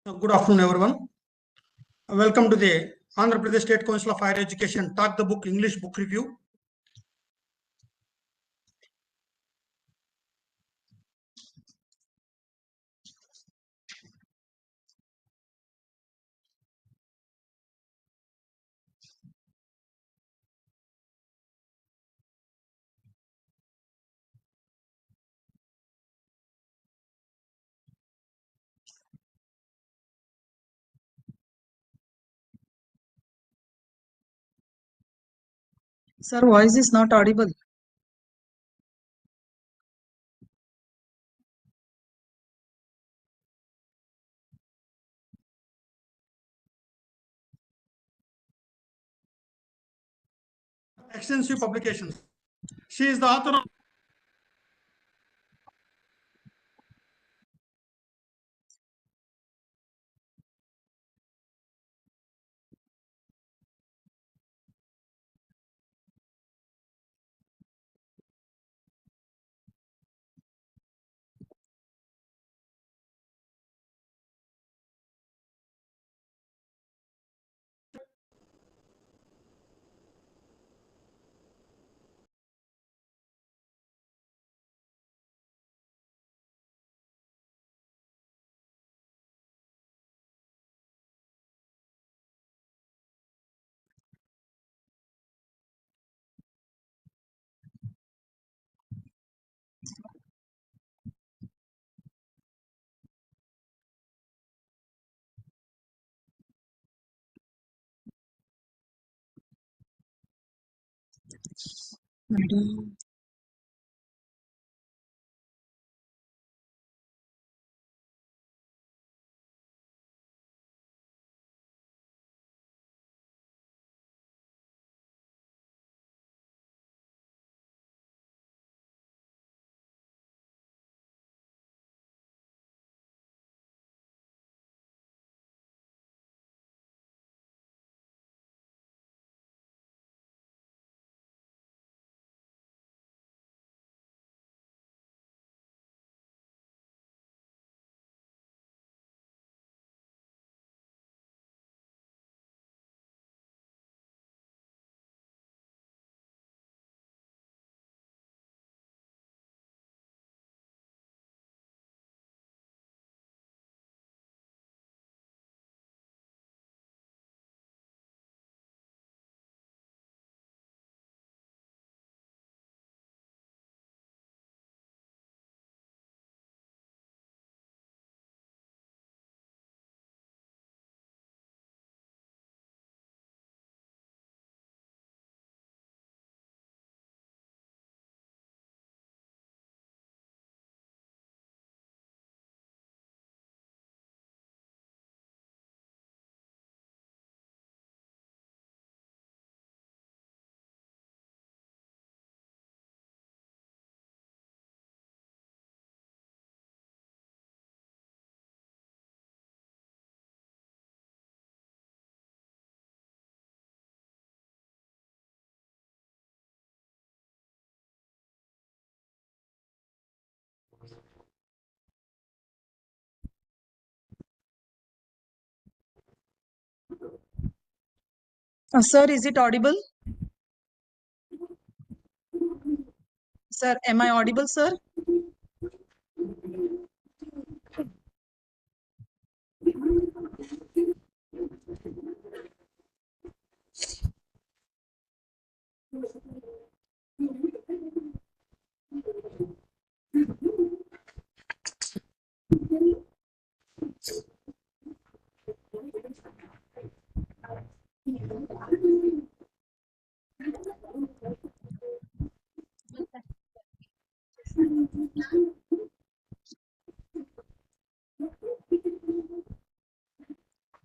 Good afternoon, everyone. Welcome to the Andhra Pradesh State Council of Higher Education Talk the Book English Book Review. Sir, voice is not audible. Extensive publications. She is the author of Madam. Sir, is it audible? Sir, am I audible, sir?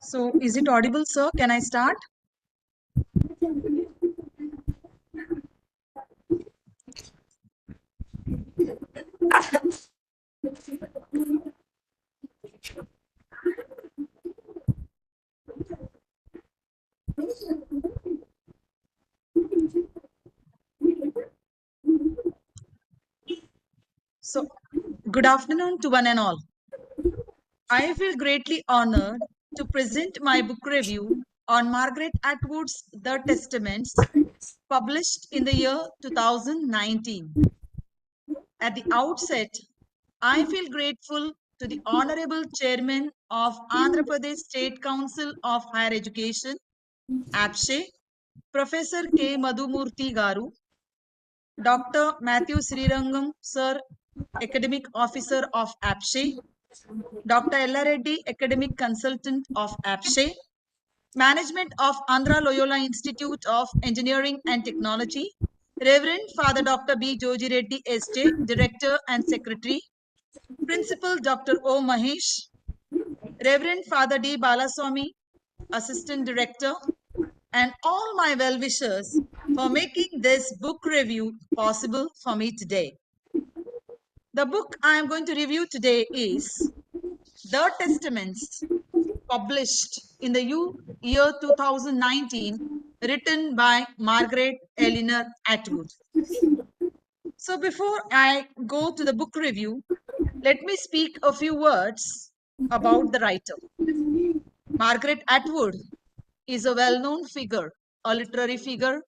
So, is it audible, sir? Can I start? So, good afternoon to one and all. I feel greatly honored to present my book review on Margaret Atwood's The Testaments, published in the year 2019. At the outset, I feel grateful to the Honorable Chairman of Andhra Pradesh State Council of Higher Education, APSHE, Professor K. Madhumurthy Garu, Dr. Matthew Srirangam, Sir, Academic Officer of APSHE, Dr. Ella Reddy, Academic Consultant of APSHE, Management of Andhra Loyola Institute of Engineering and Technology, Reverend Father Dr. B. Joji Reddy, SJ, Director and Secretary, Principal Dr. O. Mahesh, Reverend Father D. Balaswamy, Assistant Director, and all my well-wishers for making this book review possible for me today. The book I am going to review today is The Testaments, published in the year 2019, written by Margaret Eleanor Atwood. So before I go to the book review, let me speak a few words about the writer. Margaret Atwood is a well-known figure, a literary figure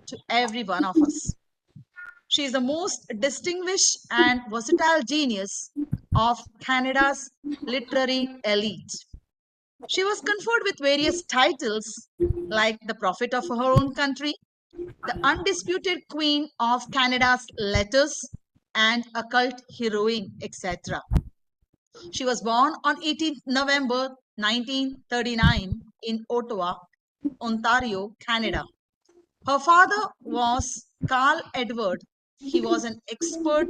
to every one of us. She is the most distinguished and versatile genius of Canada's literary elite. She was conferred with various titles like the Prophet of her own country, the undisputed Queen of Canada's letters, and a cult heroine, etc. She was born on 18th November 1939 in Ottawa, Ontario, Canada. Her father was Carl Edward. He was an expert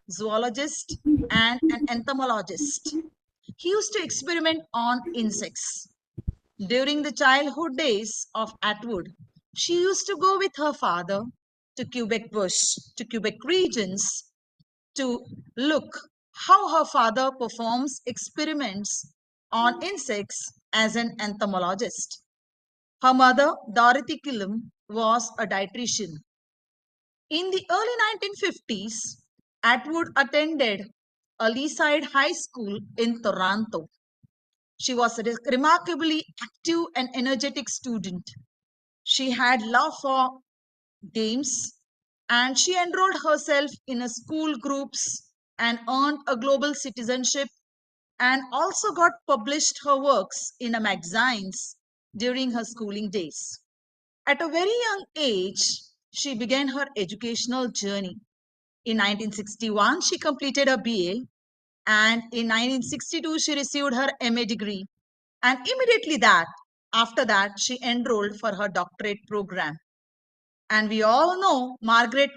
zoologist and an entomologist. He used to experiment on insects. During the childhood days of Atwood, she used to go with her father to Quebec regions, to look how her father performs experiments on insects as an entomologist. Her mother, Dorothy Killam, was a dietitian. In the early 1950s, Atwood attended a Leaside High School in Toronto. She was a remarkably active and energetic student. She had love for games and she enrolled herself in a school groups and earned a global citizenship and also got published her works in a magazines during her schooling days. At a very young age, she began her educational journey. In 1961, she completed a BA, and in 1962, she received her MA degree. And immediately after that, she enrolled for her doctorate program. And we all know Atwood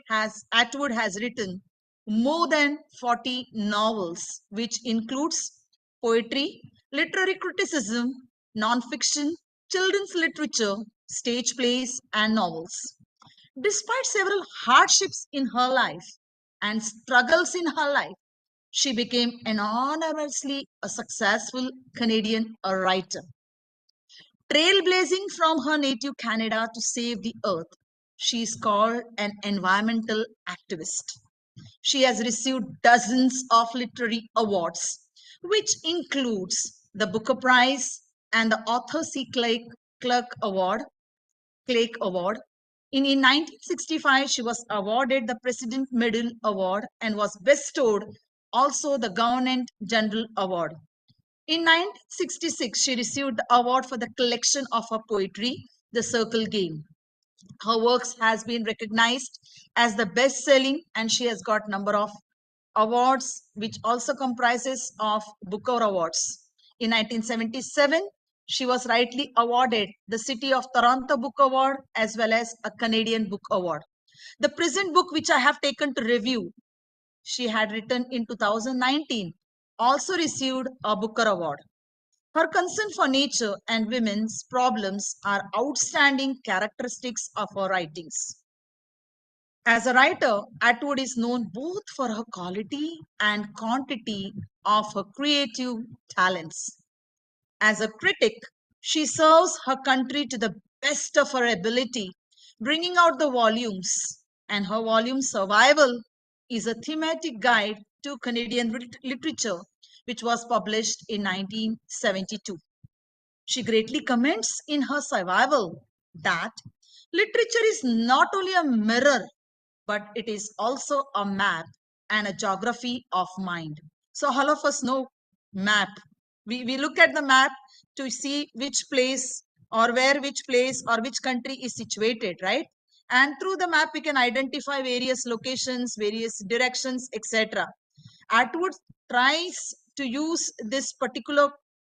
has written more than 40 novels, which includes poetry, literary criticism, non-fiction, children's literature, stage plays, and novels. Despite several hardships in her life and struggles in her life, she became enormously a successful Canadian writer. Trailblazing from her native Canada to save the earth, she is called an environmental activist. She has received dozens of literary awards, which includes the Booker Prize and the Arthur C. Clarke Award. In 1965, she was awarded the President Medal Award and was bestowed also the Government General Award. In 1966, she received the award for the collection of her poetry, The Circle Game. Her works has been recognized as the best-selling, and she has got number of awards, which also comprises of Booker Awards. In 1977, she was rightly awarded the City of Toronto Book Award as well as a Canadian Book Award. The present book which I have taken to review, she had written in 2019, also received a Booker Award. Her concern for nature and women's problems are outstanding characteristics of her writings. As a writer, Atwood is known both for her quality and quantity of her creative talents. As a critic, she serves her country to the best of her ability, bringing out the volumes, and her volume Survival is a thematic guide to Canadian literature, which was published in 1972. She greatly comments in her survival that literature is not only a mirror, but it is also a map and a geography of mind. So all of us know map. We look at the map to see which place or where which place or which country is situated, right? And through the map, we can identify various locations, various directions, etc. Atwood tries to use this particular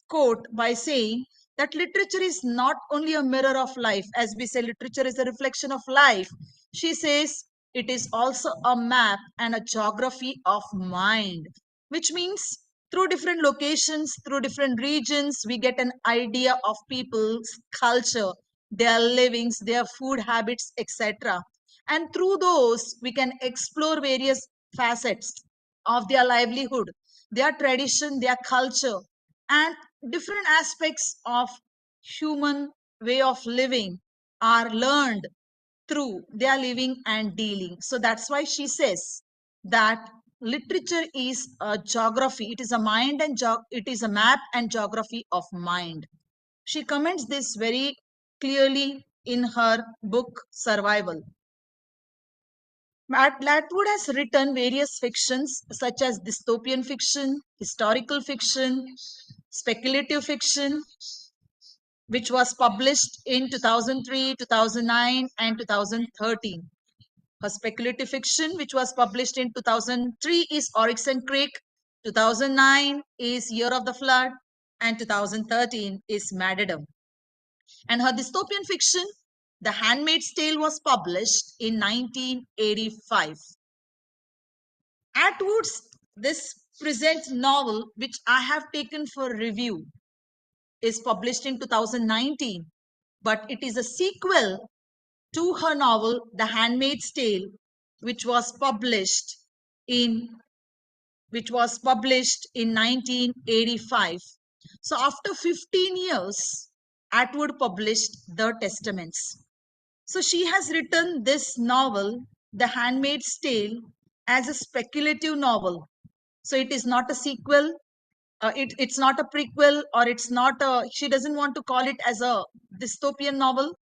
quote by saying that literature is not only a mirror of life, as we say, literature is a reflection of life. She says it is also a map and a geography of mind, which means through different locations, through different regions, we get an idea of people's culture, their livings, their food habits, etc. And through those, we can explore various facets of their livelihood, their tradition, their culture, and different aspects of human way of living are learned through their living and dealing. So that's why she says that literature is a geography. It is a mind and it is a map and geography of mind. She comments this very clearly in her book Survival. Atwood has written various fictions such as dystopian fiction, historical fiction, speculative fiction, which was published in 2003, 2009, and 2013. Her speculative fiction, which was published in 2003, is Oryx and Creek, 2009 is Year of the Flood, and 2013 is Martyrdom. And her dystopian fiction, The Handmaid's Tale, was published in 1985. Atwood's this present novel, which I have taken for review, is published in 2019, but it is a sequel to her novel The Handmaid's Tale, which was published in 1985. So after 15 years, Atwood published The Testaments. So she has written this novel, The Handmaid's Tale, as a speculative novel. So it is not a sequel, it's not a prequel, or it's not a, she doesn't want to call it as a dystopian novel.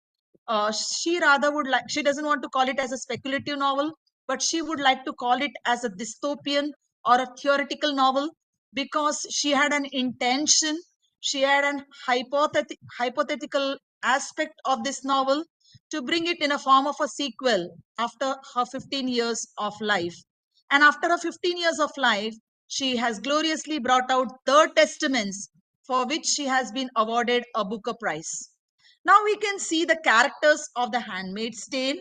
She rather would like, she doesn't want to call it as a speculative novel, but she would like to call it as a dystopian or a theoretical novel, because she had an intention, she had an hypothetical aspect of this novel to bring it in a form of a sequel after her 15 years of life. And after her 15 years of life, she has gloriously brought out the Testaments, for which she has been awarded a Booker Prize. Now we can see the characters of The Handmaid's Tale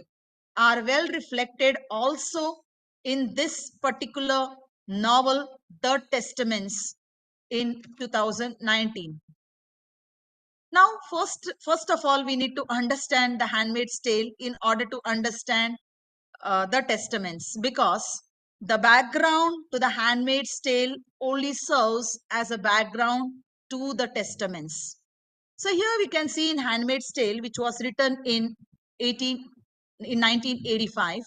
are well reflected also in this particular novel, The Testaments, in 2019. Now, first of all, we need to understand The Handmaid's Tale in order to understand the Testaments, because the background to The Handmaid's Tale only serves as a background to the Testaments. So here we can see in Handmaid's Tale, which was written in 1985,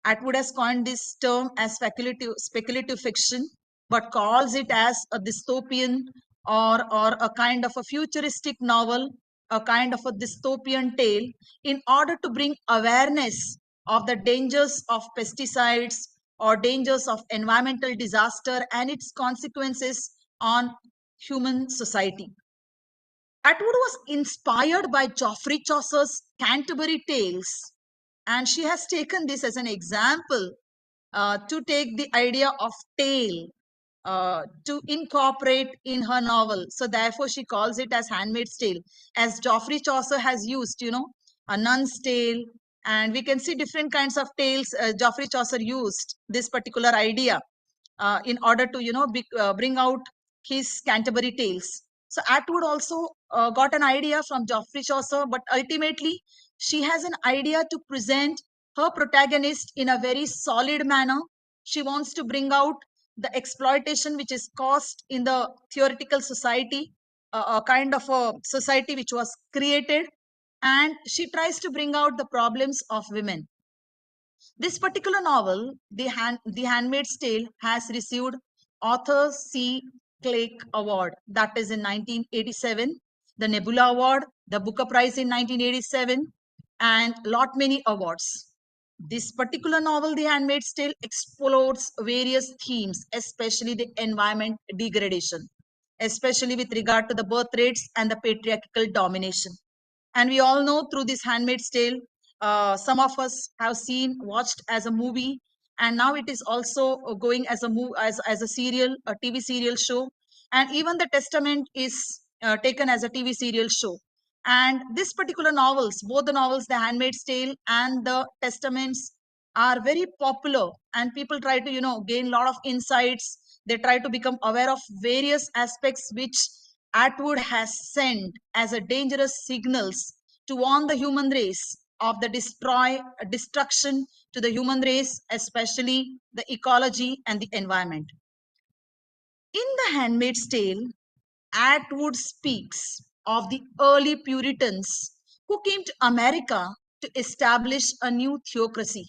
Atwood has coined this term as speculative fiction, but calls it as a dystopian, or a kind of a futuristic novel, a kind of a dystopian tale, in order to bring awareness of the dangers of pesticides or dangers of environmental disaster and its consequences on human society. Atwood was inspired by Geoffrey Chaucer's Canterbury Tales, and she has taken this as an example to take the idea of tale to incorporate in her novel. So therefore, she calls it as Handmaid's Tale, as Geoffrey Chaucer has used, a nun's tale, and we can see different kinds of tales. Geoffrey Chaucer used this particular idea in order to, bring out his Canterbury Tales. So Atwood also got an idea from Geoffrey Chaucer, but ultimately she has an idea to present her protagonist in a very solid manner. She wants to bring out the exploitation which is caused in the theoretical society, a kind of a society which was created, and she tries to bring out the problems of women. This particular novel, The Handmaid's Tale, has received Author C. Clake Award, that is in 1987, the Nebula Award, the Booker Prize in 1987, and lot many awards. This particular novel, The Handmaid's Tale, explores various themes, especially the environment degradation, especially with regard to the birth rates and the patriarchal domination. And we all know through this Handmaid's Tale, some of us have seen, watched as a movie, and now it is also going as a as a serial, a TV serial show, and even the Testament is taken as a TV serial show. And this particular novels, both the novels, The Handmaid's Tale and the Testaments, are very popular, and people try to gain a lot of insights. They try to become aware of various aspects which Atwood has sent as a dangerous signals to warn the human race of the destruction to the human race, especially the ecology and the environment. In The Handmaid's Tale, Atwood speaks of the early Puritans who came to America to establish a new theocracy.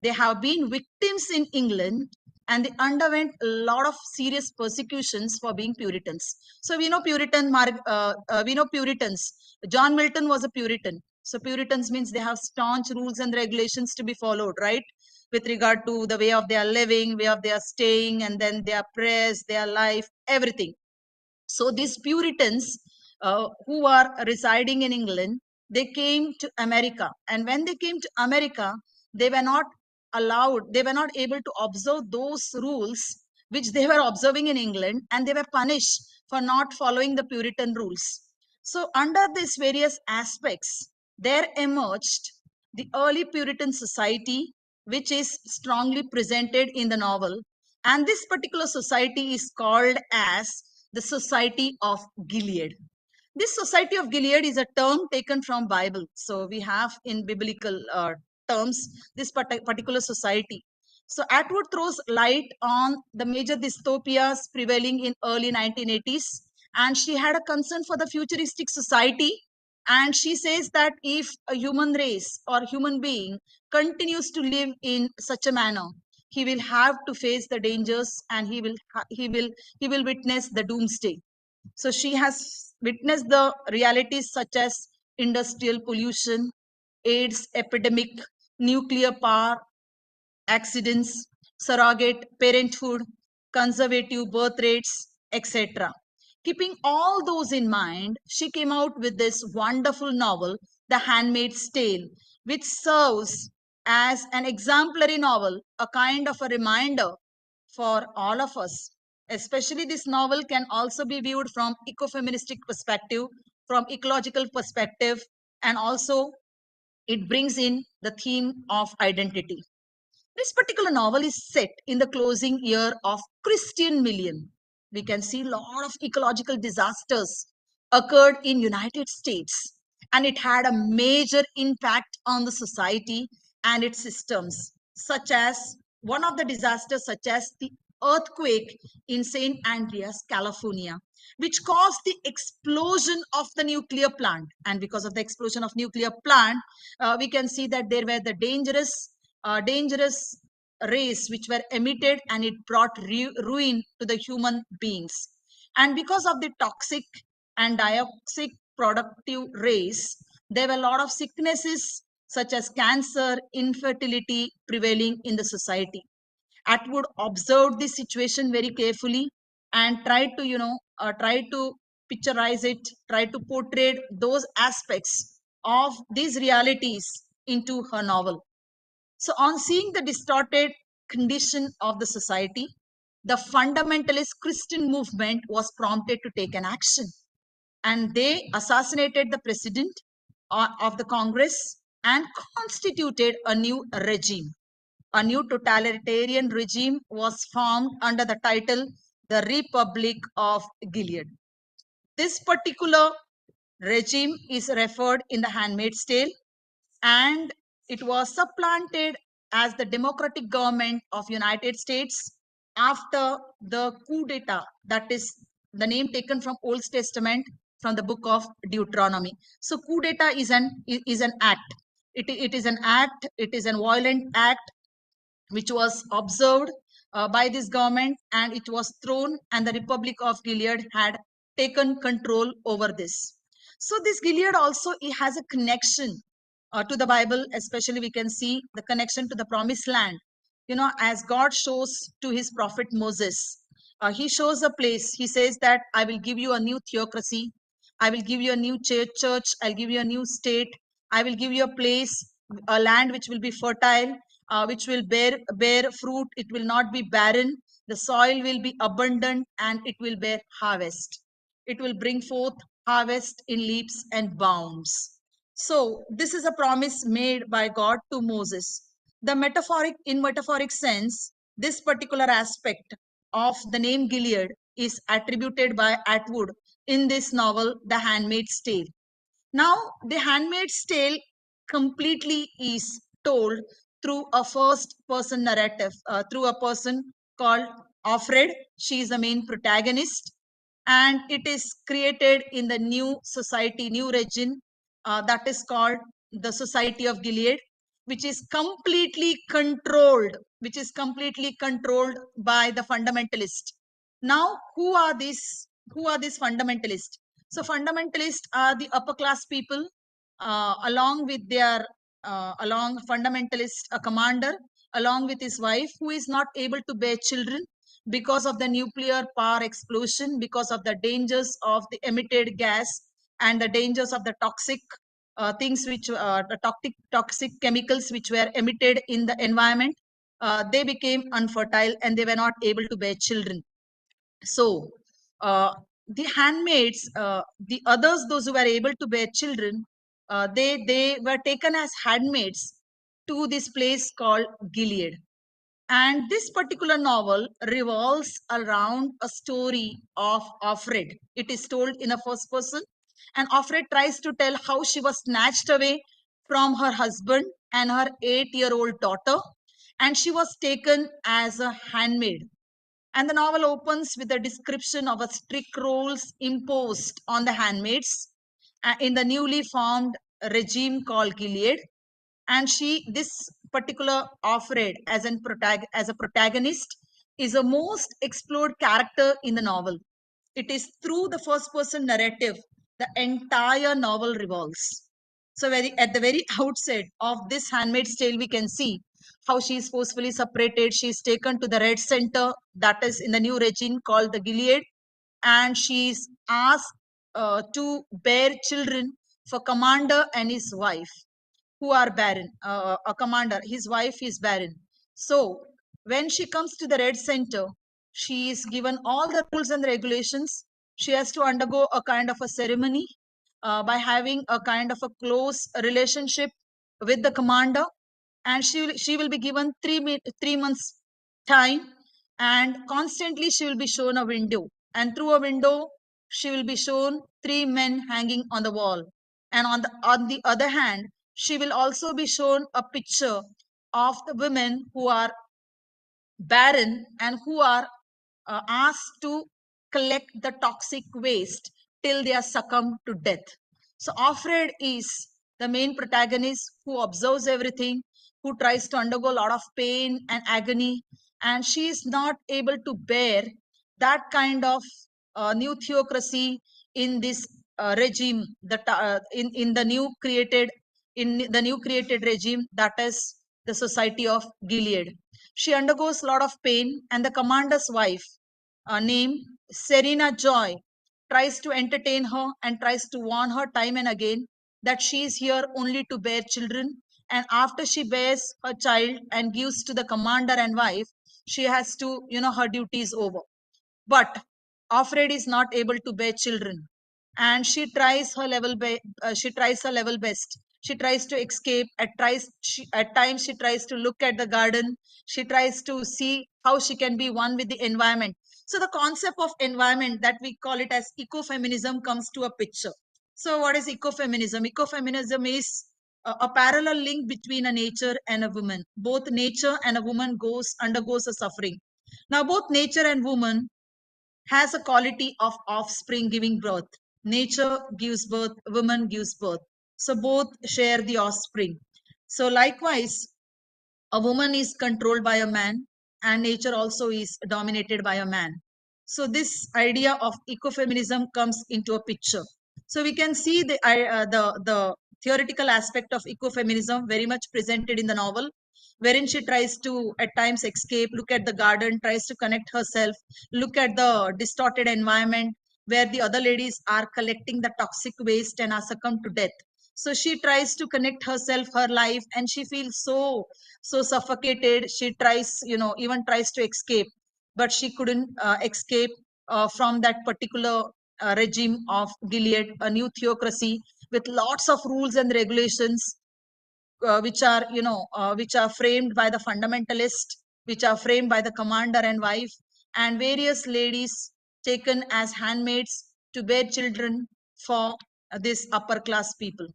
They have been victims in England, and they underwent a lot of serious persecutions for being Puritans. So we know we know Puritans. John Milton was a Puritan. So Puritans means they have staunch rules and regulations to be followed, right? With regard to the way of their living, way of their staying, and then their prayers, their life, everything. So these Puritans who are residing in England, they came to America. And when they came to America, they were not allowed, they were not able to observe those rules which they were observing in England, and they were punished for not following the Puritan rules. So under these various aspects, there emerged the early Puritan society, which is strongly presented in the novel. And this particular society is called as the Society of Gilead. This Society of Gilead is a term taken from Bible. So we have in biblical terms this particular society. So Atwood throws light on the major dystopias prevailing in early 1980s, and she had a concern for the futuristic society. And she says that if a human race or human being continues to live in such a manner, he will have to face the dangers, and he will witness the doomsday. So she has witnessed the realities such as industrial pollution, AIDS epidemic, nuclear power accidents, surrogate parenthood, conservative birth rates, etc. Keeping all those in mind, she came out with this wonderful novel, The Handmaid's Tale, which serves as an exemplary novel, a kind of a reminder for all of us. Especially this novel can also be viewed from ecofeministic perspective, from ecological perspective, and also it brings in the theme of identity. This particular novel is set in the closing year of Christian Million. We can see a lot of ecological disasters occurred in United States, and it had a major impact on the society and its systems, such as one of the disasters such as the earthquake in St. Andreas, California, which caused the explosion of the nuclear plant. And because of the explosion of nuclear plant, we can see that there were the dangerous rays which were emitted, and it brought ruin to the human beings. And because of the toxic and dioxic productive rays, there were a lot of sicknesses such as cancer, infertility prevailing in the society. Atwood observed this situation very carefully and tried to try to picturize it, try to portray those aspects of these realities into her novel. So, on seeing the distorted condition of the society, the fundamentalist Christian movement was prompted to take an action, and they assassinated the president of the Congress and constituted a new regime. A new totalitarian regime was formed under the title the Republic of Gilead. This particular regime is referred in The Handmaid's Tale, and it was supplanted as the democratic government of United States after the coup d'etat, that is the name taken from Old Testament, from the book of Deuteronomy. So coup d'etat is an act. It is an act, it is a violent act which was observed by this government, and it was thrown, and the Republic of Gilead had taken control over this. So this Gilead also, it has a connection to the Bible. Especially we can see the connection to the promised land. As God shows to his prophet Moses, he shows a place. He says that I will give you a new theocracy, I will give you a new church, I'll give you a new state, I will give you a place, a land which will be fertile, which will bear fruit. It will not be barren. The soil will be abundant, and it will bear harvest. It will bring forth harvest in leaps and bounds. So this is a promise made by God to Moses. In metaphoric sense, this particular aspect of the name Gilead is attributed by Atwood in this novel, The Handmaid's Tale. Now, The Handmaid's Tale completely is told through a first person narrative, through a person called Offred. She is the main protagonist, and it is created in the new society, new region, that is called the Society of Gilead, which is completely controlled, by the fundamentalist. Now, who are these fundamentalists? So fundamentalists are the upper class people, along with their along fundamentalist, a commander, along with his wife, who is not able to bear children because of the nuclear power explosion, because of the dangers of the emitted gas, and the dangers of the toxic things, which the toxic chemicals which were emitted in the environment. They became unfertile, and they were not able to bear children. So the handmaids, the others, those who were able to bear children, they were taken as handmaids to this place called Gilead. And this particular novel revolves around a story of Offred. It is told in a first person, and Offred tries to tell how she was snatched away from her husband and her 8-year-old daughter, and she was taken as a handmaid. And the novel opens with a description of a strict rules imposed on the handmaids in the newly formed regime called Gilead. And this particular Offred as a protagonist is a most explored character in the novel. It is through the first person narrative the entire novel revolves. So at the very outset of this Handmaid's Tale, we can see how she is forcefully separated. She is taken to the Red Center, that is in the new regime called the Gilead, and she is asked to bear children for commander and his wife, who are barren. A commander, his wife is barren. So when she comes to the Red Center, she is given all the rules and regulations. She has to undergo a kind of a ceremony by having a kind of a close relationship with the commander, and she will be given 3 months time, and constantly she will be shown a window, and through a window she will be shown 3 men hanging on the wall, and on the other hand she will also be shown a picture of the women who are barren and who are asked to collect the toxic waste till they are succumbed to death. So Offred is the main protagonist who observes everything, who tries to undergo a lot of pain and agony, and she is not able to bear that kind of new theocracy in this regime, in the new created regime, that is the Society of Gilead. She undergoes a lot of pain, and the commander's wife, named Serena Joy, tries to entertain her and tries to warn her time and again that she is here only to bear children. And after she bears her child and gives to the commander and wife, she has to, her duty is over. But Offred is not able to bear children, and she tries her level best. She tries to escape. At times she tries to look at the garden. She tries to see how she can be one with the environment. So the concept of environment, that we call it as ecofeminism, comes to a picture. So what is ecofeminism? Ecofeminism is a parallel link between a nature and a woman. Both nature and a woman undergoes a suffering. Now both nature and woman has a quality of offspring giving birth. Nature gives birth, woman gives birth. So both share the offspring. So likewise, a woman is controlled by a man, and nature also is dominated by a man. So this idea of ecofeminism comes into a picture. So we can see the theoretical aspect of ecofeminism very much presented in the novel, wherein she tries to at times escape, look at the garden, tries to connect herself, look at the distorted environment where the other ladies are collecting the toxic waste and are succumbed to death. So she tries to connect herself, her life, and she feels so suffocated. She tries, even tries to escape, but she couldn't escape from that particular regime of Gilead, a new theocracy with lots of rules and regulations, which are framed by the fundamentalist, which are framed by the commander and wife, and various ladies taken as handmaids to bear children for this upper class people.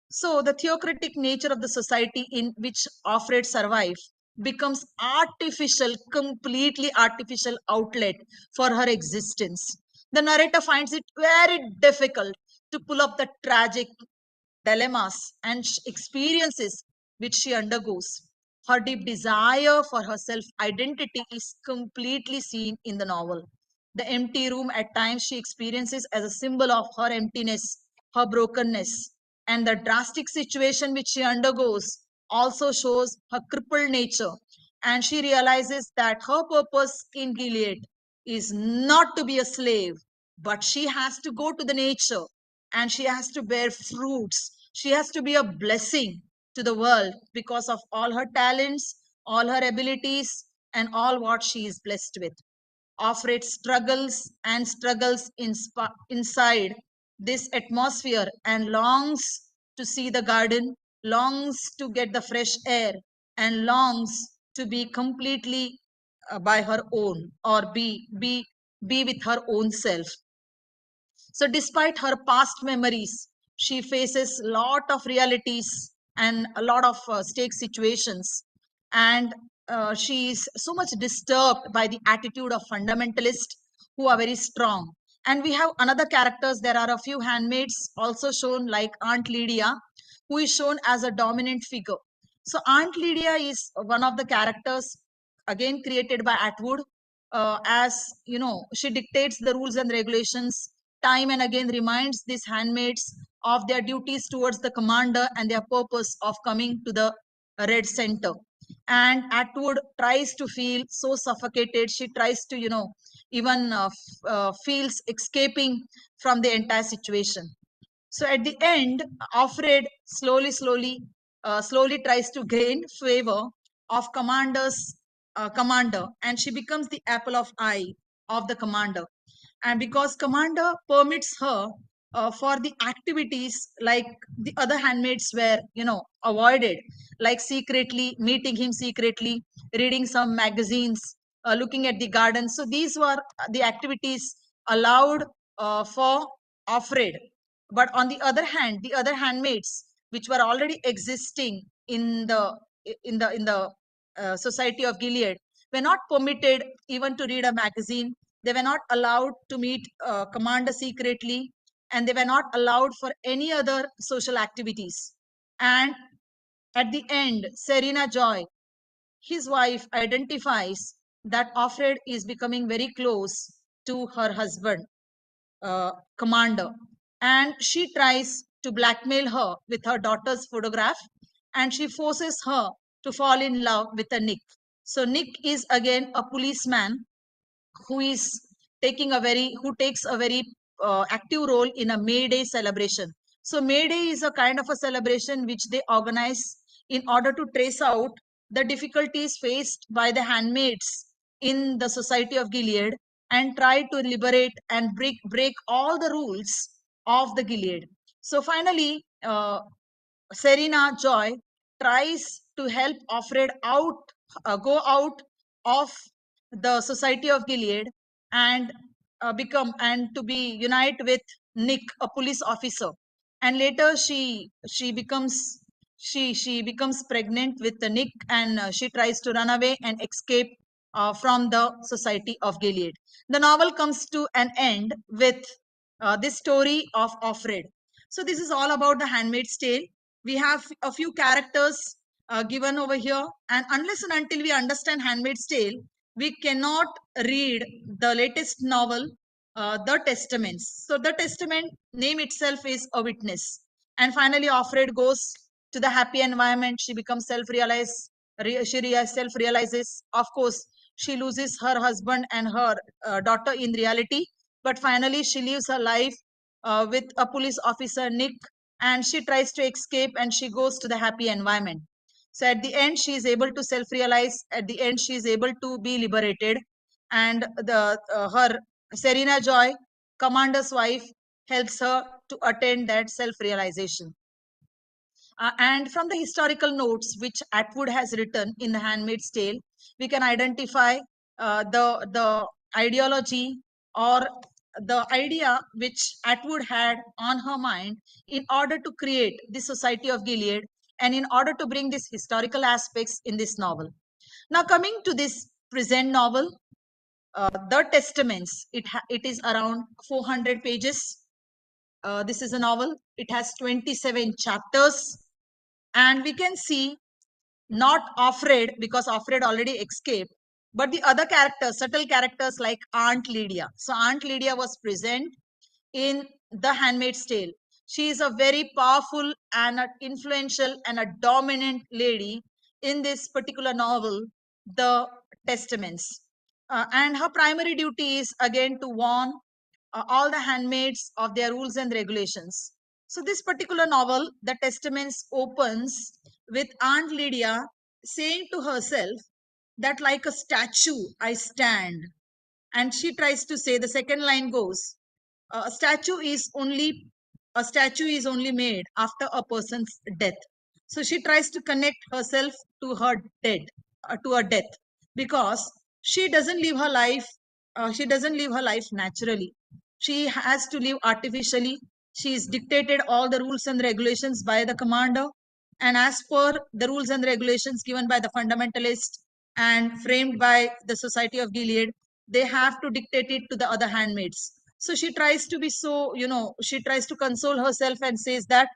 So the theocratic nature of the society in which Offred survive becomes artificial, completely artificial outlet for her existence. The narrator finds it very difficult to pull up the tragic dilemmas and experiences which she undergoes. Her deep desire for her self identity is completely seen in the novel. The empty room at times she experiences as a symbol of her emptiness, her brokenness, and the drastic situation which she undergoes also shows her crippled nature. And she realizes that her purpose in Gilead is not to be a slave, but she has to go to the nature and she has to bear fruits. She has to be a blessing to the world because of all her talents, all her abilities, and all what she is blessed with. Offred struggles and struggles inside this atmosphere and longs to see the garden, longs to get the fresh air, and longs to be completely by her own, or be with her own self. So despite her past memories, she faces a lot of realities and a lot of stake situations. And she is so much disturbed by the attitude of fundamentalists who are very strong. And we have another characters. There are a few handmaids also shown, like Aunt Lydia, who is shown as a dominant figure. So Aunt Lydia is one of the characters, again created by Atwood. As you know, she dictates the rules and regulations, time and again reminds these handmaids of their duties towards the commander and their purpose of coming to the red center. And Atwood tries to feel so suffocated. She tries to, even feels escaping from the entire situation. So at the end, Offred slowly tries to gain favor of commander, and she becomes the apple of eye of the commander. And because commander permits her for the activities like the other handmaids were, avoided, like secretly meeting him secretly, reading some magazines, looking at the garden. So these were the activities allowed for Offred. But on the other hand, the other handmaids which were already existing in the society of Gilead were not permitted even to read a magazine. They were not allowed to meet commander secretly, and they were not allowed for any other social activities. And at the end, Serena Joy, his wife, identifies that Offred is becoming very close to her husband, commander, and she tries to blackmail her with her daughter's photograph, and she forces her to fall in love with a Nick. So Nick is again a policeman who is who takes a very active role in a May Day celebration. So May Day is a kind of a celebration which they organize in order to trace out the difficulties faced by the handmaids in the society of Gilead and try to liberate and break all the rules of the Gilead. So finally, Serena Joy tries to help Offred go out of the Society of Gilead and become and to be unite with Nick, a police officer. And later she becomes pregnant with the Nick, and she tries to run away and escape from the Society of Gilead. The novel comes to an end with this story of Offred. So this is all about the Handmaid's Tale. We have a few characters given over here. And unless and until we understand Handmaid's Tale, we cannot read the latest novel, The Testaments. So the Testament name itself is a witness. And finally, Offred goes to the happy environment. She becomes self-realized. Self-realizes. Of course, she loses her husband and her daughter in reality. But finally, she lives her life with a police officer, Nick, and she tries to escape and she goes to the happy environment. So at the end, she is able to self-realize. At the end, she is able to be liberated. And her Serena Joy, commander's wife, helps her to attain that self-realization. And from the historical notes which Atwood has written in The Handmaid's Tale, we can identify the ideology or the idea which Atwood had on her mind in order to create the Society of Gilead and in order to bring these historical aspects in this novel. Now, coming to this present novel, The Testaments, it is around 400 pages. This is a novel. It has 27 chapters. And we can see not Offred, because Offred already escaped, but the other characters, subtle characters like Aunt Lydia. So Aunt Lydia was present in The Handmaid's Tale. She is a very powerful and an influential and a dominant lady in this particular novel, The Testaments. And her primary duty is again to warn all the handmaids of their rules and regulations. So this particular novel, The Testaments, opens with Aunt Lydia saying to herself that like a statue I stand. And she tries to say, the second line goes, a statue is only made after a person's death. So she tries to connect herself to her dead, to her death, because she doesn't live her life. She doesn't live her life naturally. She has to live artificially. She is dictated all the rules and regulations by the commander, and as per the rules and regulations given by the fundamentalist and framed by the Society of Gilead, they have to dictate it to the other handmaids. So she tries to be so, she tries to console herself and says that,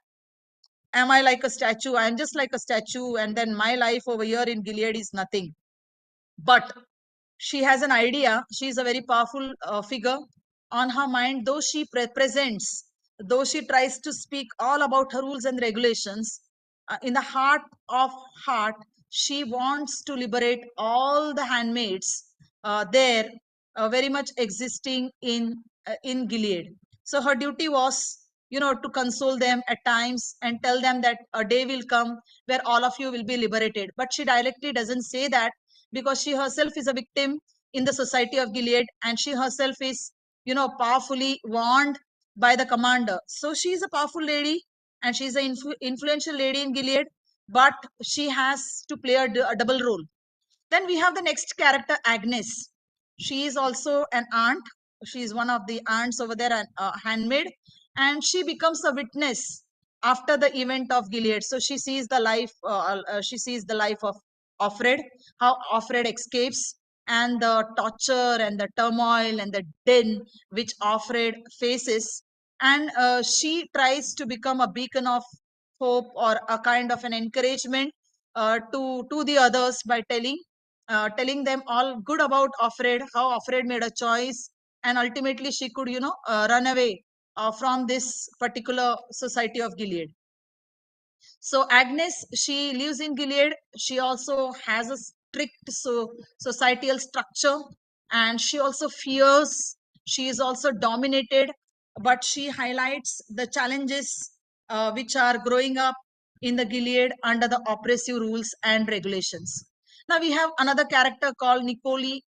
am I like a statue? I'm just like a statue, and then my life over here in Gilead is nothing. But she has an idea. She is a very powerful figure on her mind, though she presents, though she tries to speak all about her rules and regulations. In the heart of heart, she wants to liberate all the handmaids there, very much existing in Gilead. So her duty was, to console them at times and tell them that a day will come where all of you will be liberated. But she directly doesn't say that, because she herself is a victim in the Society of Gilead, and she herself is, powerfully warned by the commander. So she is a powerful lady, and she is an influential lady in Gilead, but she has to play a double role. Then we have the next character, Agnes. She is also an aunt. She is one of the aunts over there, an handmaid, and she becomes a witness after the event of Gilead. So she sees the life. She sees the life of Offred, how Offred escapes, and the torture and the turmoil and the din which Offred faces. And she tries to become a beacon of hope or a kind of an encouragement to the others by telling them all good about Offred, how Offred made a choice, and ultimately she could, run away from this particular Society of Gilead. So Agnes, she lives in Gilead. She also has a strict societal structure, and she also fears. She is also dominated, but she highlights the challenges which are growing up in the Gilead under the oppressive rules and regulations. Now we have another character called Nicole.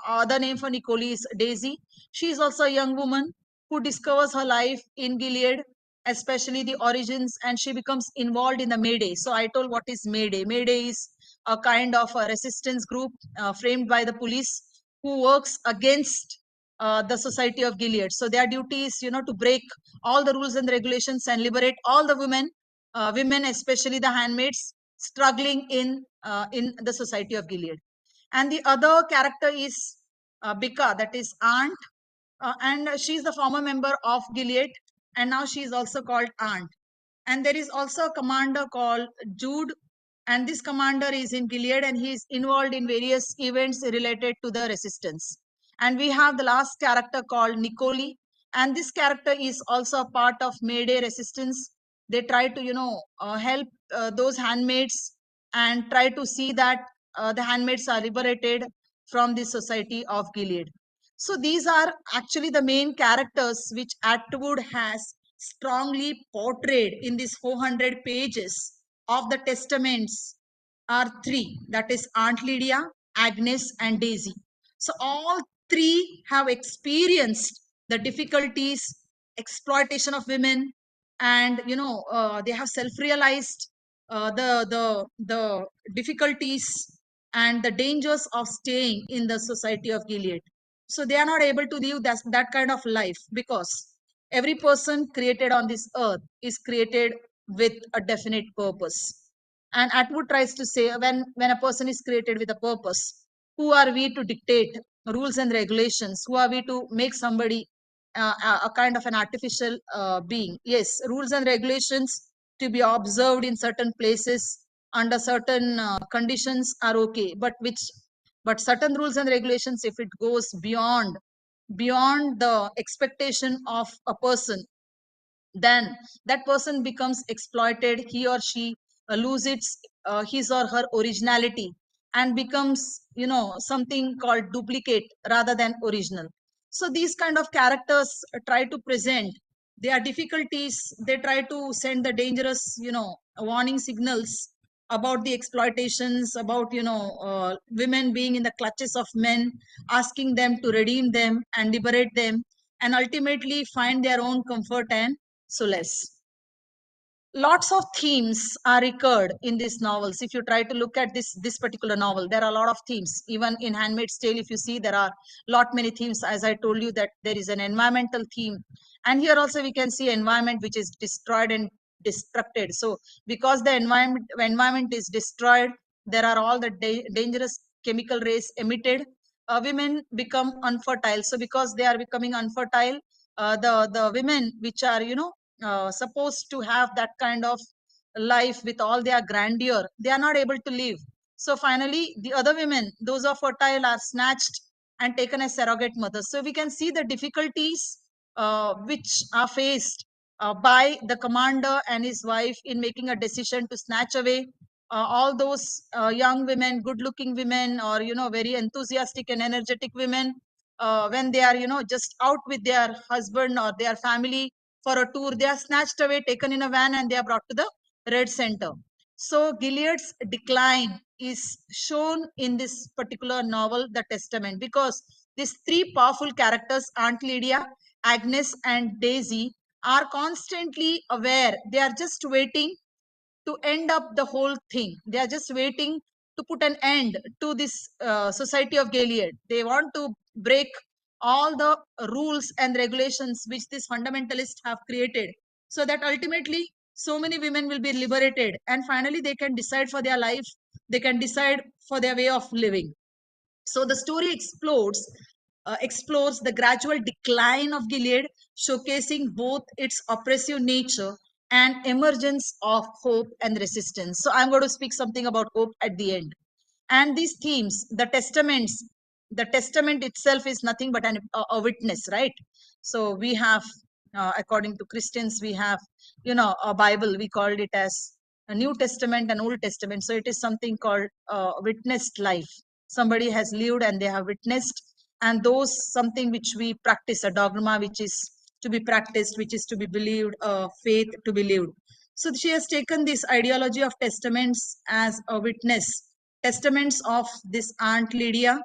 Other name for Nicole is Daisy. She is also a young woman who discovers her life in Gilead, especially the origins, and she becomes involved in the Mayday. So I told what is Mayday. Mayday is a kind of a resistance group framed by the police who works against the Society of Gilead. So their duty is, to break all the rules and regulations and liberate all the women, especially the handmaids, struggling in the Society of Gilead. And the other character is Bika, that is aunt, and she is the former member of Gilead, and now she is also called aunt. And there is also a commander called Jude, and this commander is in Gilead, and he is involved in various events related to the resistance. And we have the last character called Nicoli, and this character is also a part of Mayday resistance. They try to, help those handmaids and try to see that the handmaids are liberated from the society of Gilead. So these are actually the main characters which Atwood has strongly portrayed in these 400 pages of the testaments are three, that is Aunt Lydia, Agnes, and Daisy. So all three have experienced the difficulties, exploitation of women, and they have self-realized the difficulties and the dangers of staying in the society of Gilead. So they are not able to live that kind of life, because every person created on this earth is created with a definite purpose. And Atwood tries to say, when a person is created with a purpose, who are we to dictate rules and regulations? Who are we to make somebody a kind of an artificial being? Yes, rules and regulations to be observed in certain places under certain conditions are okay, but certain rules and regulations, if it goes beyond the expectation of a person, then that person becomes exploited. He or she loses his or her originality and becomes something called duplicate rather than original. So these kind of characters try to present their difficulties. They try to send the dangerous warning signals about the exploitations, about women being in the clutches of men, asking them to redeem them and liberate them, and ultimately find their own comfort and solace. Lots of themes are recurred in these novels. If you try to look at this particular novel, there are a lot of themes. Even in Handmaid's Tale, if you see, there are lot many themes. As I told you, that there is an environmental theme, and here also we can see environment which is destroyed and destructed. So because the environment is destroyed, there are all the dangerous chemical rays emitted. Women become unfertile. So because they are becoming unfertile, the women which are supposed to have that kind of life with all their grandeur, they are not able to live. So finally the other women, those are fertile, are snatched and taken as surrogate mothers. So we can see the difficulties which are faced by the commander and his wife in making a decision to snatch away all those young women, good looking women, or very enthusiastic and energetic women, when they are just out with their husband or their family for a tour. They are snatched away, taken in a van, and they are brought to the Red Center. So Gilead's decline is shown in this particular novel, The Testament, because these three powerful characters, Aunt Lydia, Agnes, and Daisy, are constantly aware. They are just waiting to end up the whole thing. They are just waiting to put an end to this society of Gilead. They want to break all the rules and regulations which these fundamentalists have created, so that ultimately so many women will be liberated, and finally they can decide for their life. They can decide for their way of living. So the story explores the gradual decline of Gilead, showcasing both its oppressive nature and emergence of hope and resistance. So I'm going to speak something about hope at the end. And these themes, the testament itself is nothing but a witness, right? So we have, according to Christians, we have, a Bible. We called it as a New Testament and Old Testament. So it is something called witnessed life. Somebody has lived and they have witnessed, and those something which we practice, a dogma which is to be practiced, which is to be believed, faith to be lived. So she has taken this ideology of testaments as a witness. Testaments of this Aunt Lydia,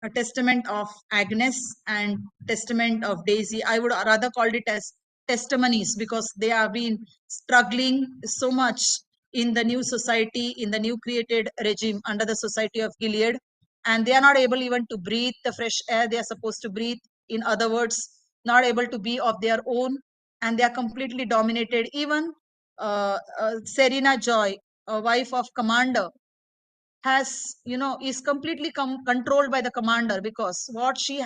a testament of Agnes, and testament of Daisy. I would rather call it as testimonies, because they have been struggling so much in the new society, in the new created regime under the society of Gilead, and they are not able even to breathe the fresh air they are supposed to breathe. In other words, not able to be of their own, and they are completely dominated. Even Serena Joy, a wife of commander, has is completely controlled by the commander, because what she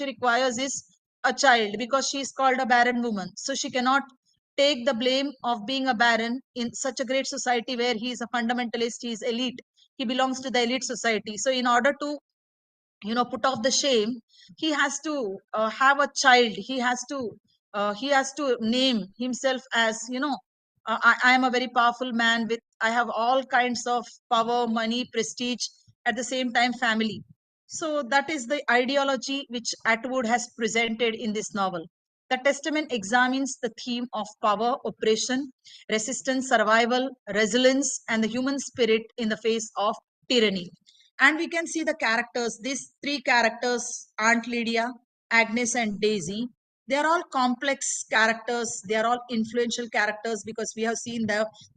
requires is a child, because she is called a barren woman, so she cannot take the blame of being a baron in such a great society where he is a fundamentalist, he is elite, he belongs to the elite society. So in order to put off the shame, he has to have a child, he has to name himself as I am a very powerful man, with I have all kinds of power, money, prestige, at the same time family. So that is the ideology which Atwood has presented in this novel. The Testament examines the theme of power, oppression, resistance, survival, resilience, and the human spirit in the face of tyranny. And we can see the characters, these three characters, Aunt Lydia, Agnes, and Daisy. They are all complex characters. They are all influential characters, because we have seen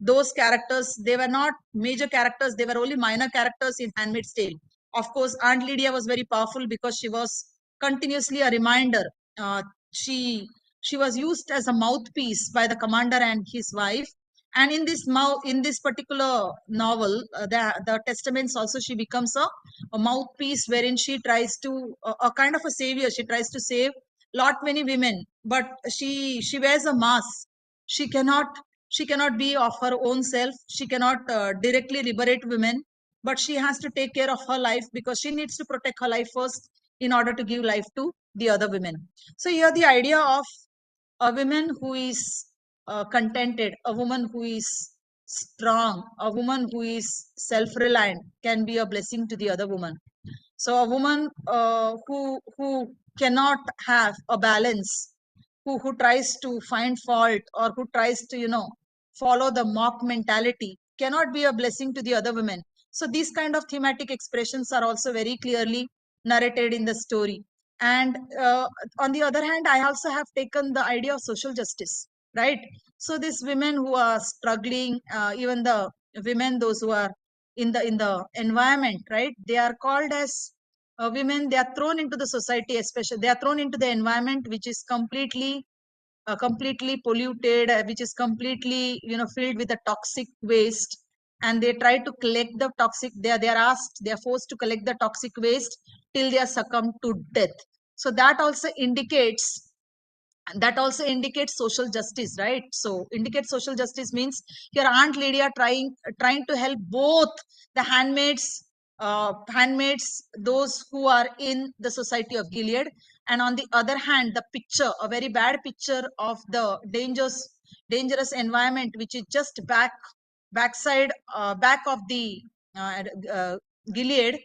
those characters. They were not major characters. They were only minor characters in Handmaid's Tale. Of course, Aunt Lydia was very powerful because she was continuously a reminder. Uh, she she was used as a mouthpiece by the commander and his wife. And in this particular novel, the testaments also, she becomes a mouthpiece wherein she tries to a kind of a savior. She tries to save lot many women, but she wears a mask. She cannot be of her own self. She cannot directly liberate women, but she has to take care of her life, because she needs to protect her life first in order to give life to the other women. So here the idea of a woman who is contented, a woman who is strong, a woman who is self-reliant can be a blessing to the other woman. So a woman who cannot have a balance, who tries to find fault, or who tries to follow the mock mentality, cannot be a blessing to the other women. So these kind of thematic expressions are also very clearly narrated in the story. And on the other hand, I also have taken the idea of social justice, right? So these women who are struggling, even the women, those who are in the environment, right, they are called as women. They are thrown into the society, especially they are thrown into the environment which is completely polluted, which is completely filled with the toxic waste. And they try to collect the toxic, they are forced to collect the toxic waste till they are succumbed to death. So that also indicates social justice, right? So indicate social justice means your Aunt Lydia trying to help both the handmaids, those who are in the society of Gilead, and on the other hand, the picture, a very bad picture of the dangerous environment, which is just back of the uh, uh, Gilead,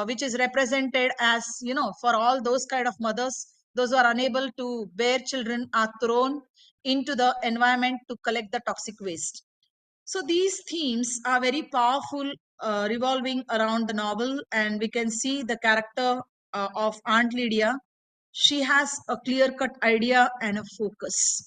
which is represented as, for all those kind of mothers, those who are unable to bear children are thrown into the environment to collect the toxic waste. So these themes are very powerful, revolving around the novel, and we can see the character of Aunt Lydia. She has a clear-cut idea and a focus.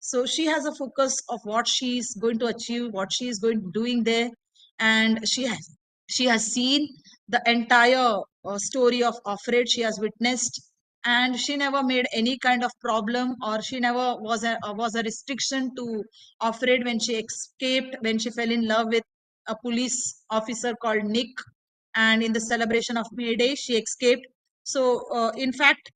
So she has a focus of what she is going to achieve, what she is going doing there, and she has seen the entire story of Offred. She has witnessed, and she never made any kind of problem, or she never was a restriction to Offred when she escaped, when she fell in love with a police officer called Nick, and in the celebration of May Day, she escaped. So, in fact,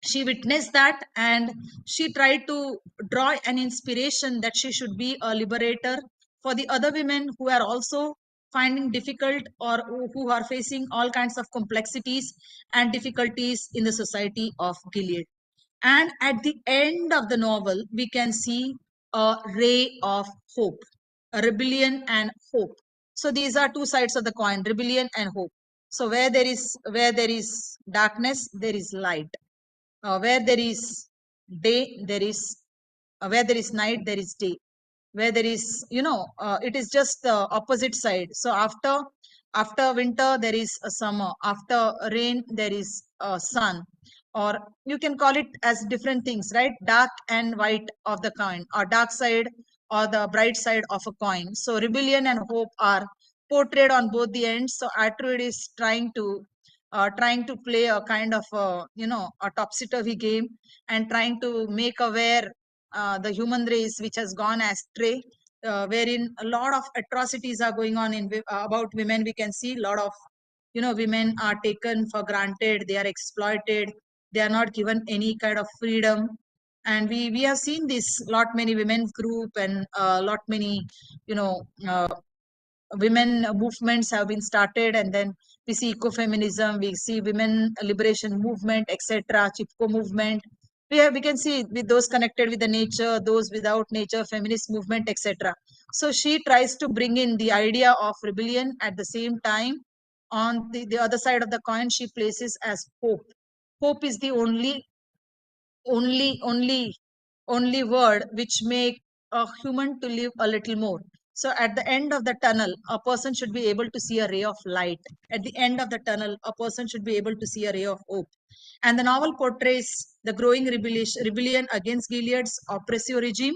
she witnessed that, and she tried to draw an inspiration that she should be a liberator for the other women who are also finding difficult, or who are facing all kinds of complexities and difficulties in the society of Gilead. And at the end of the novel, we can see a ray of hope, a rebellion and hope. So these are two sides of the coin, rebellion and hope. So where there is darkness, there is light. Where there is day, there is where there is night, there is day. Where there is, it is just the opposite side. So after winter, there is a summer. After rain, there is a sun. Or you can call it as different things, right? Dark and white of the coin, or dark side or the bright side of a coin. So rebellion and hope are portrayed on both the ends. So Atwood is trying to play a kind of a topsy-turvy game, and trying to make aware the human race which has gone astray, wherein a lot of atrocities are going on about women. We can see a lot of women are taken for granted, they are exploited, they are not given any kind of freedom. And we have seen this lot many women's group and lot many, you know, women movements have been started, and then we see ecofeminism, we see women liberation movement, etc., chipko movement. We can see with those connected with the nature, those without nature, feminist movement, etc. So she tries to bring in the idea of rebellion. At the same time, on the other side of the coin, she places as hope. Hope is the only only only word which make a human to live a little more. So at the end of the tunnel, a person should be able to see a ray of light. At the end of the tunnel, a person should be able to see a ray of hope. And the novel portrays the growing rebellion against Gilead's oppressive regime,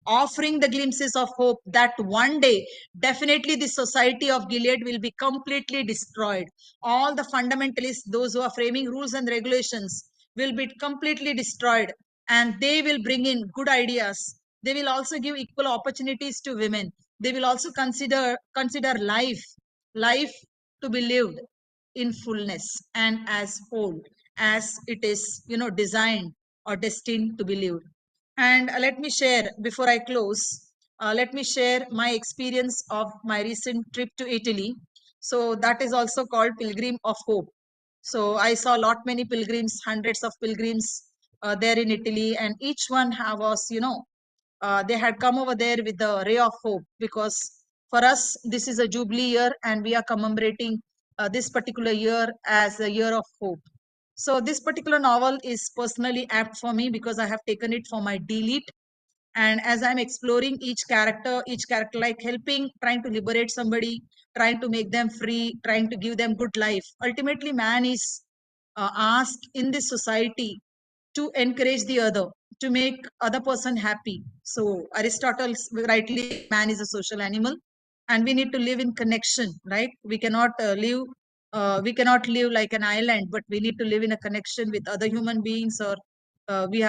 offering the glimpses of hope that one day definitely the society of Gilead will be completely destroyed. All the fundamentalists, those who are framing rules and regulations, will be completely destroyed, and they will bring in good ideas. They will also give equal opportunities to women. They will also consider life to be lived in fullness and as whole as it is, designed or destined to be lived. And let me share, before I close, let me share my experience of my recent trip to Italy. So that is also called Pilgrim of Hope. So I saw lot many pilgrims, hundreds of pilgrims there in Italy, and each one was, they had come over there with the ray of hope, because for us this is a jubilee year and we are commemorating this particular year as a year of hope. So this particular novel is personally apt for me because I have taken it for my delete. And as I'm exploring each character like helping, trying to liberate somebody, trying to make them free, trying to give them good life. Ultimately, man is asked in this society to encourage the other, to make other person happy. So Aristotle rightly said, man is a social animal and we need to live in connection, right? We cannot live like an island, but we need to live in a connection with other human beings, or we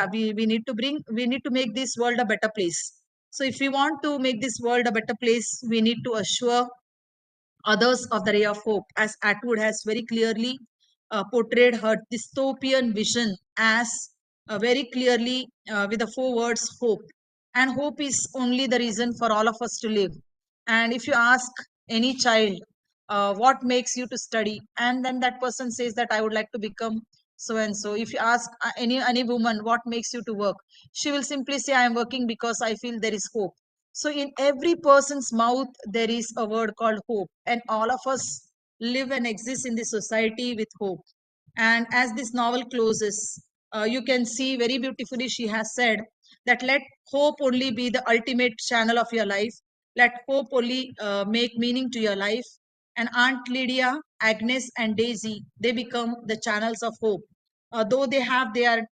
need to make this world a better place. So if we want to make this world a better place, we need to assure others of the ray of hope, as Atwood has very clearly portrayed her dystopian vision as very clearly with the four words hope. And hope is only the reason for all of us to live. And if you ask any child, what makes you to study, and then that person says that I would like to become so and so. If you ask any woman what makes you to work, she will simply say I am working because I feel there is hope. So in every person's mouth, there is a word called hope, and all of us live and exist in this society with hope. And as this novel closes, you can see very beautifully she has said that let hope only be the ultimate channel of your life. Let hope only make meaning to your life. And Aunt Lydia, Agnes, and Daisy, they become the channels of hope. Though they have their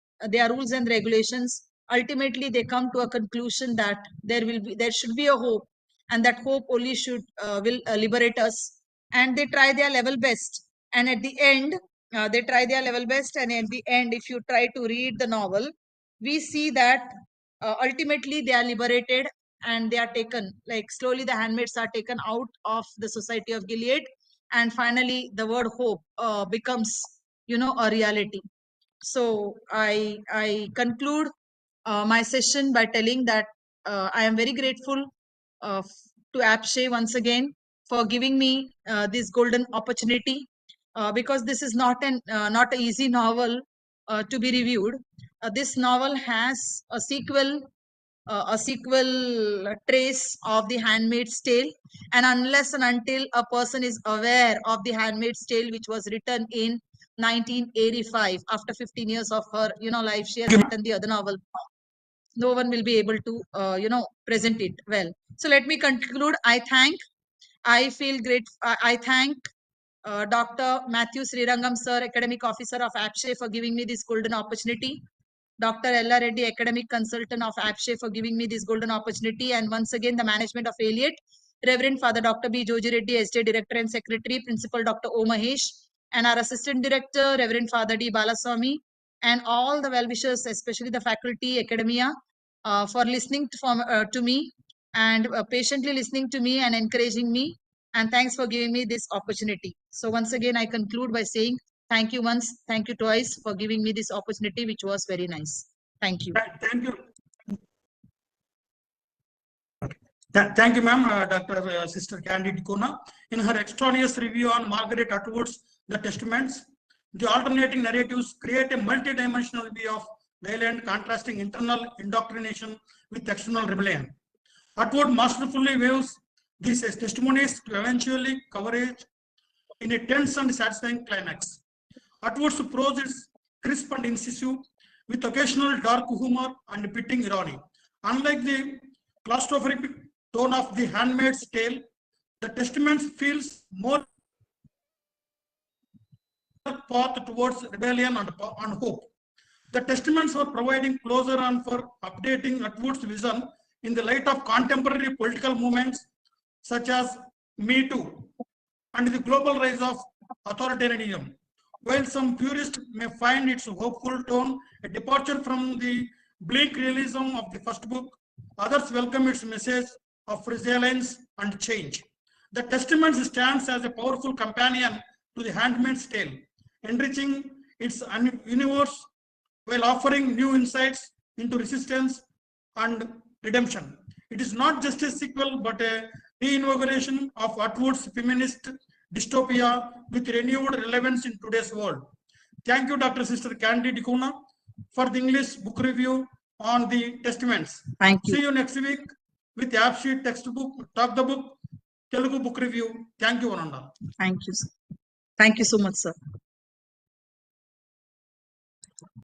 rules and regulations, ultimately they come to a conclusion that there should be a hope, and that hope only should will liberate us. And they try their level best, and at the end they try their level best, and at the end, if you try to read the novel, we see that ultimately they are liberated, and they are taken, like slowly the handmaids are taken out of the society of Gilead, and finally the word hope becomes, a reality. So I conclude my session by telling that I am very grateful to Apshe once again for giving me this golden opportunity, because this is not an easy novel to be reviewed. This novel has a sequel trace of the Handmaid's Tale, and unless and until a person is aware of the Handmaid's Tale, which was written in 1985, after 15 years of her life, she has written the other novel. No one will be able to present it well. So let me conclude. I feel great. I thank Dr. Matthew Srirangam sir, academic officer of APSHE, for giving me this golden opportunity. Dr. Ella Reddy, academic consultant of APSHE, for giving me this golden opportunity. And once again, the management of Elliot, Reverend Father Dr. B. Joji Reddy, SJ Director and Secretary, Principal Dr. O. Mahesh, and our Assistant Director, Reverend Father D. Balaswamy, and all the well-wishers, especially the faculty, academia, for listening to me, and patiently listening to me and encouraging me. And thanks for giving me this opportunity. So once again, I conclude by saying thank you once, thank you twice for giving me this opportunity, which was very nice. Thank you. Thank you. Thank you, ma'am, Dr. Sister Candy Cunha. In her extraneous review on Margaret Atwood's The Testaments, the alternating narratives create a multi-dimensional view of violent, contrasting internal indoctrination with external rebellion. Atwood masterfully weaves these as testimonies to eventually coverage in a tense and satisfying climax. Atwood's prose is crisp and incisive, with occasional dark humor and pitting irony. Unlike the claustrophobic tone of The Handmaid's Tale, The Testaments feels more path towards rebellion and hope. The Testaments were providing closure and for updating Atwood's vision in the light of contemporary political movements such as Me Too and the global rise of authoritarianism. While some purists may find its hopeful tone a departure from the bleak realism of the first book, others welcome its message of resilience and change. The Testament stands as a powerful companion to The Handmaid's Tale, enriching its universe while offering new insights into resistance and redemption. It is not just a sequel, but a reinvigoration of Atwood's feminist dystopia with renewed relevance in today's world. Thank you, Dr. Sister Candy Cunha, for the English book review on the Testaments. Thank you. See you next week with the AppSheet textbook, Talk the Book, Telugu book review. Thank you, Ananda. Thank you. Thank you so much, sir.